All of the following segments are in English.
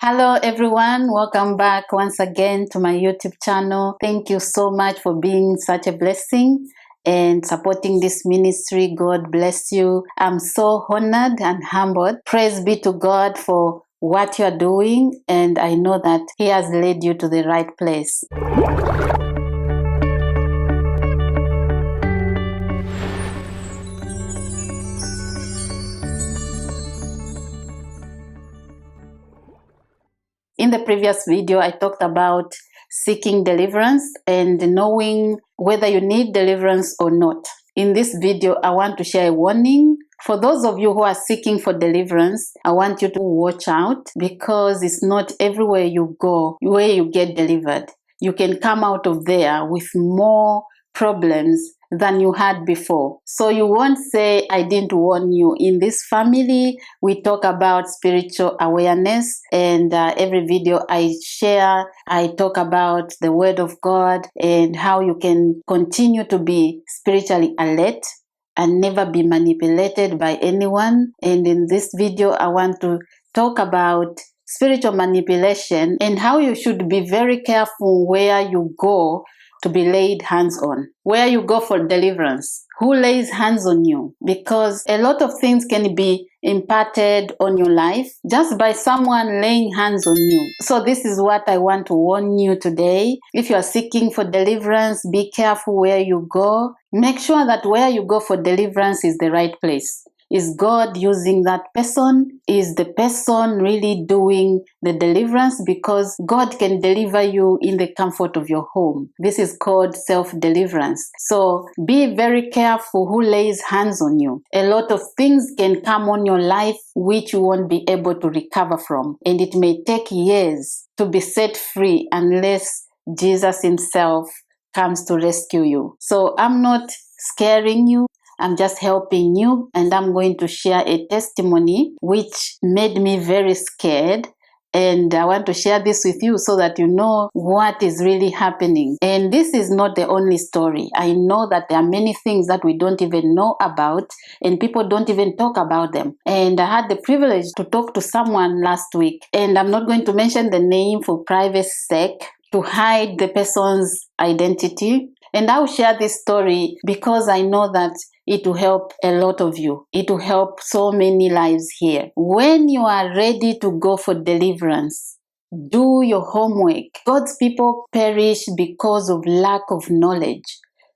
Hello everyone, welcome back once again to my YouTube channel. Thank you so much for being such a blessing and supporting this ministry. God bless you. I'm so honored and humbled. Praise be to God for what you're doing, and I know that He has led you to the right place. In the previous video, I talked about seeking deliverance and knowing whether you need deliverance or not. In this video, I want to share a warning. For those of you who are seeking for deliverance, I want you to watch out, because it's not everywhere you go where you get delivered. You can come out of there with more problems than you had before. So you won't say, I didn't warn you. In this family, we talk about spiritual awareness, and every video I share, I talk about the Word of God and how you can continue to be spiritually alert and never be manipulated by anyone. And in this video, I want to talk about spiritual manipulation and how you should be very careful where you go to be laid hands on, where you go for deliverance, who lays hands on you, because a lot of things can be imparted on your life just by someone laying hands on you. So this is what I want to warn you today. If you are seeking for deliverance, be careful where you go. Make sure that where you go for deliverance is the right place. Is God using that person? Is the person really doing the deliverance? Because God can deliver you in the comfort of your home. This is called self-deliverance. So be very careful who lays hands on you. A lot of things can come on your life which you won't be able to recover from. And it may take years to be set free unless Jesus Himself comes to rescue you. So I'm not scaring you. I'm just helping you, and I'm going to share a testimony which made me very scared. And I want to share this with you so that you know what is really happening. And this is not the only story. I know that there are many things that we don't even know about, and people don't even talk about them. And I had the privilege to talk to someone last week, and I'm not going to mention the name for privacy sake, to hide the person's identity. And I'll share this story because I know that it will help a lot of you. It will help so many lives here. When you are ready to go for deliverance, do your homework. God's people perish because of lack of knowledge,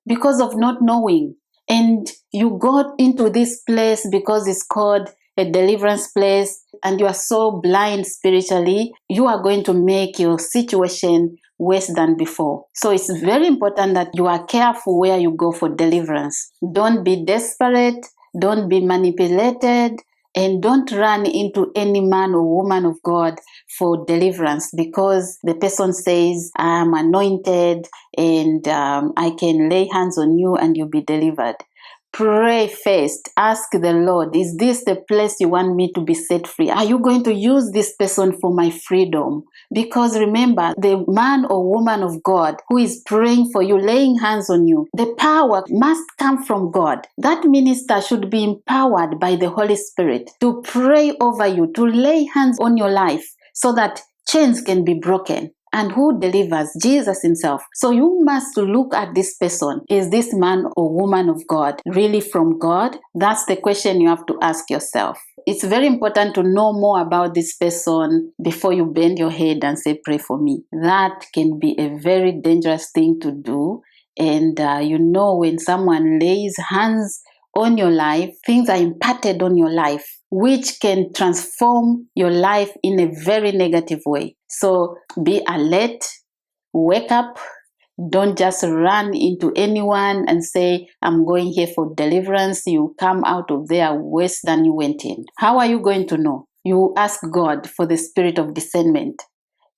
because of not knowing. And you got into this place because it's called a deliverance place, and you are so blind spiritually, you are going to make your situation worse than before. So it's very important that you are careful where you go for deliverance. Don't be desperate, don't be manipulated, and don't run into any man or woman of God for deliverance because the person says, I'm anointed and I can lay hands on you and you'll be delivered. Pray first. Ask the Lord, is this the place you want me to be set free? Are you going to use this person for my freedom? Because remember, the man or woman of God who is praying for you, laying hands on you, the power must come from God. That minister should be empowered by the Holy Spirit to pray over you, to lay hands on your life so that chains can be broken. And who delivers? Jesus Himself. So you must look at this person. Is this man or woman of God really from God? That's the question you have to ask yourself. It's very important to know more about this person before you bend your head and say, pray for me. That can be a very dangerous thing to do. And when someone lays hands on your life, things are imparted on your life, which can transform your life in a very negative way. So be alert, wake up, don't just run into anyone and say, I'm going here for deliverance. You come out of there worse than you went in. How are you going to know? You ask God for the spirit of discernment.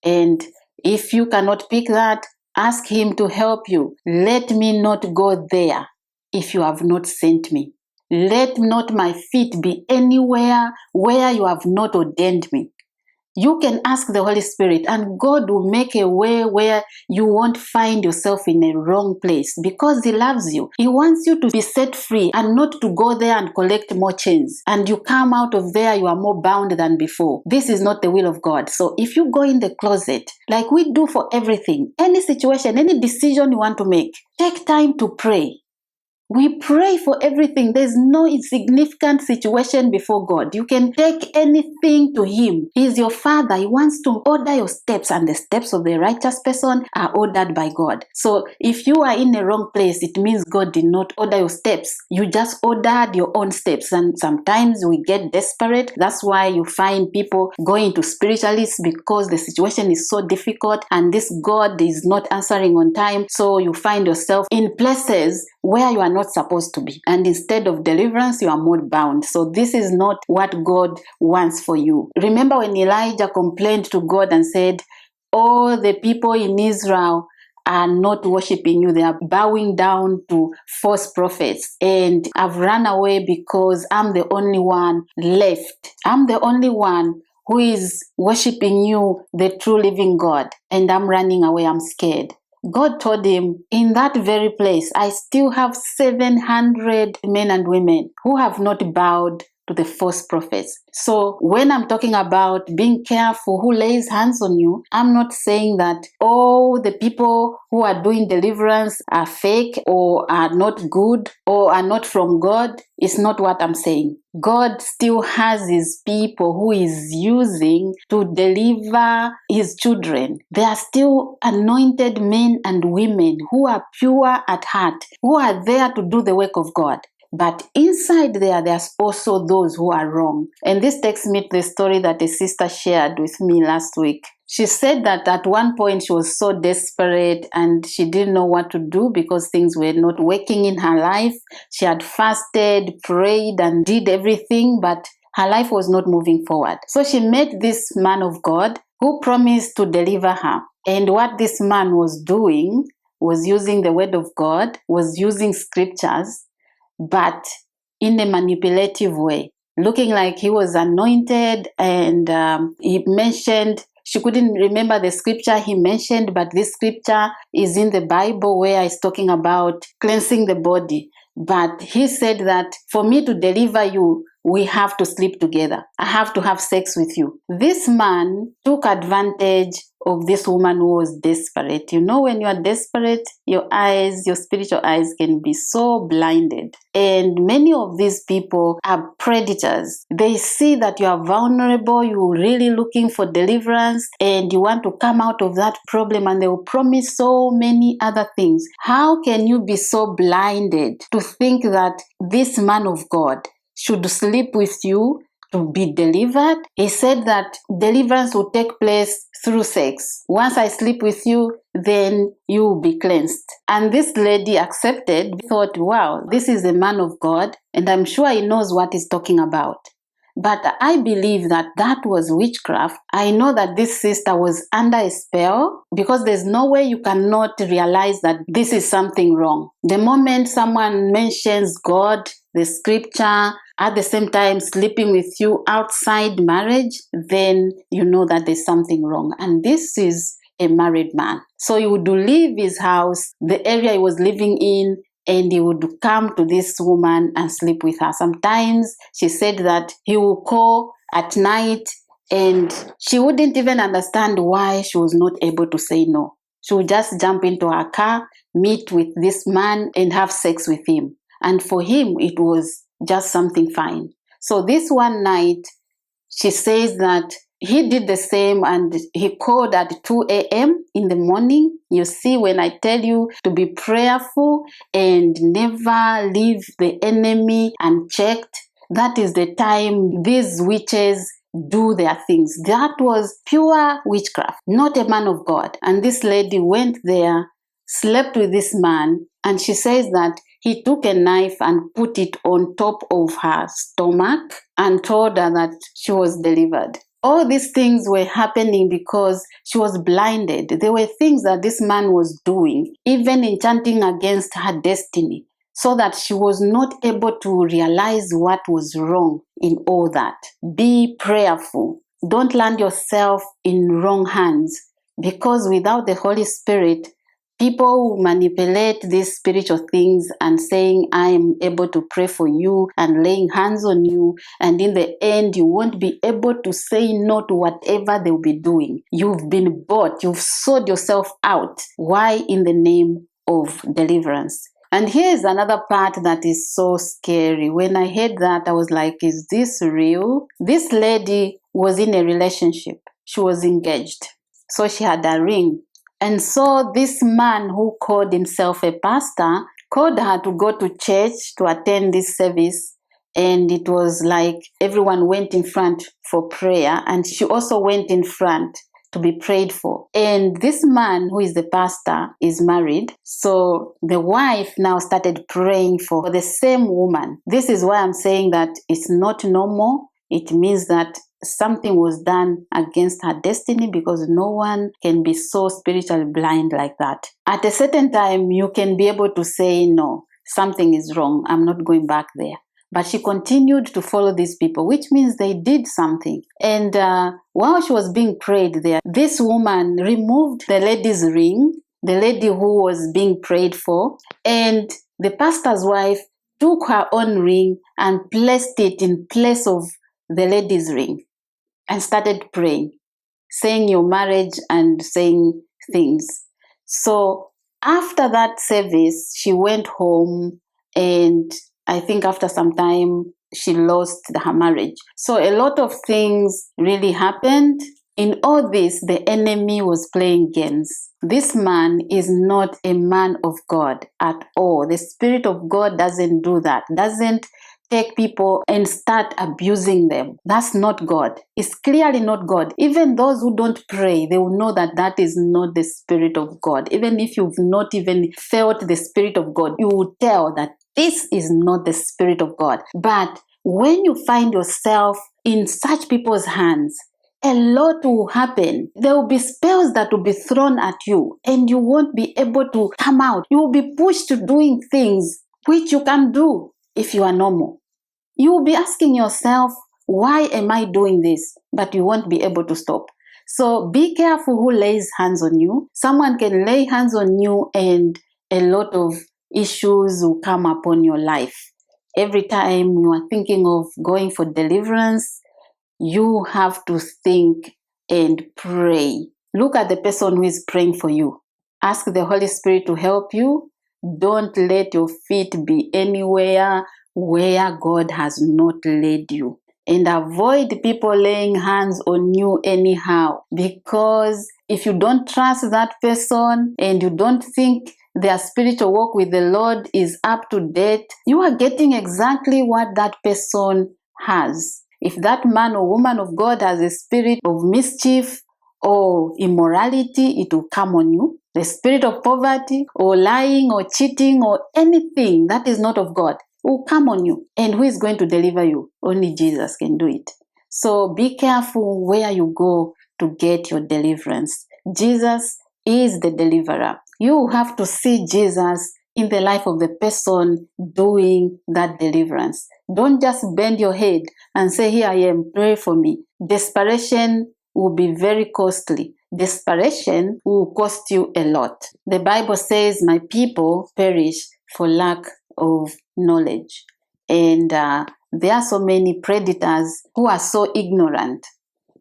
And if you cannot pick that, ask Him to help you. Let me not go there if you have not sent me. Let not my feet be anywhere where you have not ordained me. You can ask the Holy Spirit and God will make a way where you won't find yourself in a wrong place because He loves you. He wants you to be set free and not to go there and collect more chains. And you come out of there, you are more bound than before. This is not the will of God. So if you go in the closet, like we do for everything, any situation, any decision you want to make, take time to pray. We pray for everything. There's no insignificant situation before God. You can take anything to Him. He is your Father. He wants to order your steps, and the steps of the righteous person are ordered by God. So if you are in a wrong place, it means God did not order your steps. You just ordered your own steps. And sometimes we get desperate. That's why you find people going to spiritualists because the situation is so difficult and this God is not answering on time. So you find yourself in places where you are not supposed to be. And instead of deliverance, you are more bound. So this is not what God wants for you. Remember when Elijah complained to God and said, all the people in Israel are not worshiping you. They are bowing down to false prophets. And I've run away because I'm the only one left. I'm the only one who is worshiping you, the true living God. And I'm running away. I'm scared. God told him, in that very place, I still have 700 men and women who have not bowed to the false prophets. So when I'm talking about being careful who lays hands on you, I'm not saying that all the people who are doing deliverance are fake or are not good or are not from God. It's not what I'm saying. God still has His people who is using to deliver His children. There are still anointed men and women who are pure at heart, who are there to do the work of God. But inside there's also those who are wrong. And this takes me to the story that a sister shared with me last week. She said that at one point she was so desperate and she didn't know what to do because things were not working in her life. She had fasted, prayed, and did everything, but her life was not moving forward. So she met this man of God who promised to deliver her. And what this man was doing was using the word of God, was using scriptures, but in a manipulative way, looking like he was anointed. And he mentioned, she couldn't remember the scripture he mentioned, but this scripture is in the Bible where it's talking about cleansing the body. But he said that for me to deliver you, we have to sleep together. I have to have sex with you. This man took advantage of this woman who was desperate. You know, when you are desperate, your eyes, your spiritual eyes can be so blinded. And many of these people are predators. They see that you are vulnerable, you're really looking for deliverance, and you want to come out of that problem, and they will promise so many other things. How can you be so blinded to think that this man of God should sleep with you to be delivered? He said that deliverance will take place through sex. Once I sleep with you, then you will be cleansed. And this lady accepted, thought, wow, this is a man of God, and I'm sure he knows what he's talking about. But I believe that that was witchcraft. I know that this sister was under a spell because there's no way you cannot realize that this is something wrong. The moment someone mentions God, the scripture, at the same time sleeping with you outside marriage, then you know that there's something wrong. And this is a married man. So he would leave his house, the area he was living in, and he would come to this woman and sleep with her. Sometimes she said that he would call at night and she wouldn't even understand why she was not able to say no. She would just jump into her car, meet with this man, and have sex with him. And for him, it was just something fine. So this one night, she says that he did the same and he called at 2 a.m. in the morning. You see, when I tell you to be prayerful and never leave the enemy unchecked, that is the time these witches do their things. That was pure witchcraft, not a man of God. And this lady went there, slept with this man, and she says that he took a knife and put it on top of her stomach and told her that she was delivered. All these things were happening because she was blinded. There were things that this man was doing, even enchanting against her destiny, so that she was not able to realize what was wrong in all that. Be prayerful. Don't land yourself in wrong hands, because without the Holy Spirit, people who manipulate these spiritual things and saying, I am able to pray for you and laying hands on you. And in the end, you won't be able to say no to whatever they'll be doing. You've been bought. You've sold yourself out. Why? In the name of deliverance. And here's another part that is so scary. When I heard that, I was like, is this real? This lady was in a relationship. She was engaged. So she had a ring. And so this man who called himself a pastor called her to go to church to attend this service. And it was like everyone went in front for prayer. And she also went in front to be prayed for. And this man who is the pastor is married. So the wife now started praying for the same woman. This is why I'm saying that it's not normal. It means that something was done against her destiny, because no one can be so spiritually blind like that. At a certain time, you can be able to say, no, something is wrong. I'm not going back there. But she continued to follow these people, which means they did something. And while she was being prayed there, this woman removed the lady's ring, the lady who was being prayed for, and the pastor's wife took her own ring and placed it in place of the lady's ring and started praying, saying your marriage and saying things. So after that service, she went home, and I think after some time, she lost her marriage. So a lot of things really happened. In all this, the enemy was playing games. This man is not a man of God at all. The Spirit of God doesn't do that, doesn't take people and start abusing them. That's not God. It's clearly not God. Even those who don't pray, they will know that that is not the Spirit of God. Even if you've not even felt the Spirit of God, you will tell that this is not the Spirit of God. But when you find yourself in such people's hands, a lot will happen. There will be spells that will be thrown at you, and you won't be able to come out. You will be pushed to doing things which you can do if you are normal. You will be asking yourself, why am I doing this? But you won't be able to stop. So be careful who lays hands on you. Someone can lay hands on you, and a lot of issues will come upon your life. Every time you are thinking of going for deliverance, you have to think and pray. Look at the person who is praying for you. Ask the Holy Spirit to help you. Don't let your feet be anywhere where God has not led you. And avoid people laying hands on you anyhow. Because if you don't trust that person and you don't think their spiritual walk with the Lord is up to date, you are getting exactly what that person has. If that man or woman of God has a spirit of mischief or immorality, it will come on you. The spirit of poverty or lying or cheating or anything that is not of God will come on you. And who is going to deliver you? Only Jesus can do it. So be careful where you go to get your deliverance. Jesus is the deliverer. You have to see Jesus in the life of the person doing that deliverance. Don't just bend your head and say, here I am, pray for me. Desperation will be very costly. Desperation will cost you a lot. The Bible says, my people perish for lack of knowledge. And there are so many predators who are so ignorant.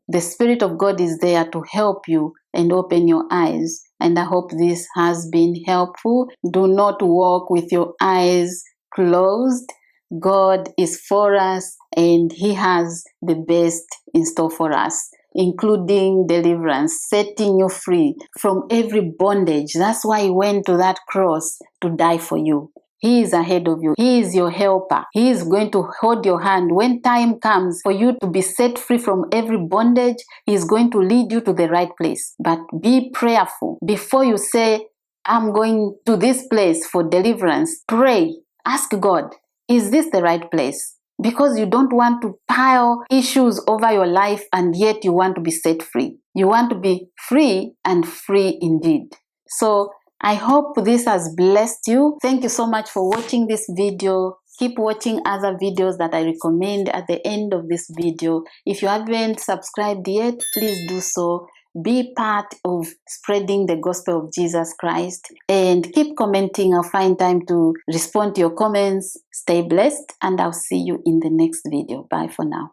The Spirit of God is there to help you and open your eyes. And I hope this has been helpful. Do not walk with your eyes closed. God is for us, and He has the best in store for us, including deliverance, setting you free from every bondage. That's why He went to that cross to die for you. He is ahead of you. He is your helper. He is going to hold your hand. When time comes for you to be set free from every bondage, He is going to lead you to the right place. But be prayerful. Before you say, I'm going to this place for deliverance, pray. Ask God, is this the right place? Because you don't want to pile issues over your life, and yet you want to be set free. You want to be free, and free indeed. So I hope this has blessed you. Thank you so much for watching this video. Keep watching other videos that I recommend at the end of this video. If you haven't subscribed yet, please do so. Be part of spreading the gospel of Jesus Christ, and keep commenting. I'll find time to respond to your comments. Stay blessed, and I'll see you in the next video. Bye for now.